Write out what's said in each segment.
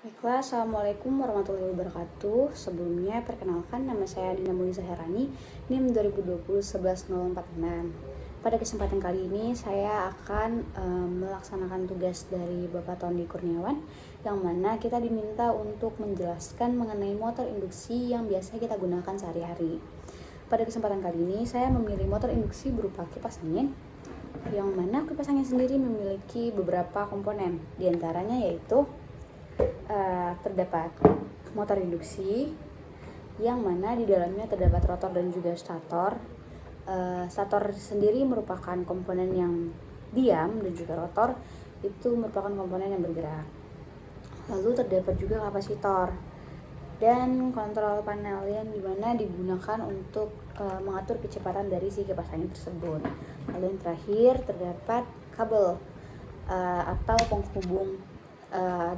Baiklah, Assalamualaikum warahmatullahi wabarakatuh. Sebelumnya, perkenalkan nama saya Dina Mulisa Herani, NIM 2020-11046. Pada kesempatan kali ini, saya akan melaksanakan tugas dari Bapak Tondi Kurniawan, yang mana kita diminta untuk menjelaskan mengenai motor induksi yang biasa kita gunakan sehari-hari. Pada kesempatan kali ini, saya memilih motor induksi berupa kipas angin, yang mana kipas angin sendiri memiliki beberapa komponen, diantaranya yaitu terdapat motor induksi yang mana di dalamnya terdapat rotor dan juga stator. Stator sendiri merupakan komponen yang diam dan juga rotor itu merupakan komponen yang bergerak. Lalu terdapat juga kapasitor dan kontrol panel yang dimana digunakan untuk mengatur kecepatan dari si kipas angin tersebut. Lalu yang terakhir terdapat kabel atau penghubung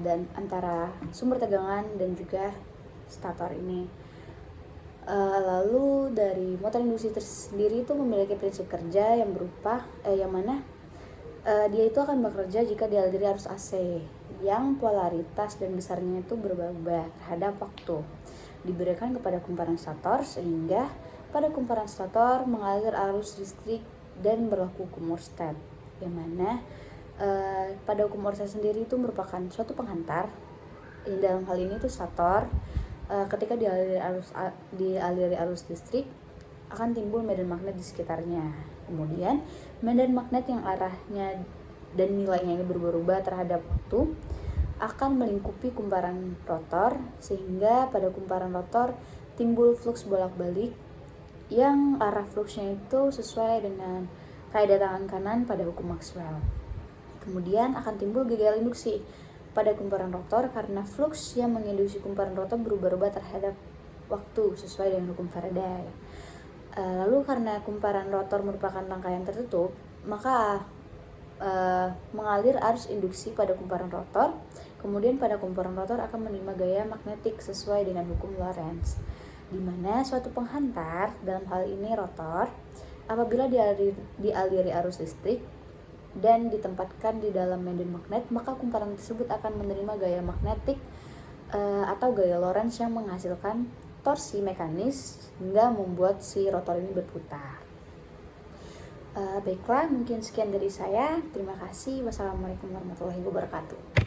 dan antara sumber tegangan dan juga stator ini. Lalu dari motor induksi tersendiri itu memiliki prinsip kerja yang berupa yang mana dia itu akan bekerja jika dialiri arus AC yang polaritas dan besarnya itu berubah-ubah terhadap waktu. Diberikan kepada kumparan stator sehingga pada kumparan stator mengalir arus listrik dan berlaku hukum Oersted, yang mana pada hukum Oersted sendiri itu merupakan suatu penghantar. Dalam hal ini tuh stator ketika dialiri arus listrik akan timbul medan magnet di sekitarnya. Kemudian medan magnet yang arahnya dan nilainya ini berubah-ubah terhadap waktu akan melingkupi kumparan rotor sehingga pada kumparan rotor timbul flux bolak-balik yang arah fluxnya itu sesuai dengan kaidah tangan kanan pada hukum Maxwell. Kemudian akan timbul gagal induksi pada kumparan rotor karena flux yang menginduksi kumparan rotor berubah-ubah terhadap waktu sesuai dengan hukum Faraday. Lalu karena kumparan rotor merupakan rangkaian tertutup, maka mengalir arus induksi pada kumparan rotor. Kemudian pada kumparan rotor akan menerima gaya magnetik sesuai dengan hukum Lorentz, di mana suatu penghantar, dalam hal ini rotor, apabila dialiri arus listrik dan ditempatkan di dalam medan magnet, maka kumparan tersebut akan menerima gaya magnetik atau gaya Lorentz yang menghasilkan torsi mekanis hingga membuat si rotor ini berputar. Baiklah, mungkin sekian dari saya. Terima kasih. Wassalamualaikum warahmatullahi wabarakatuh.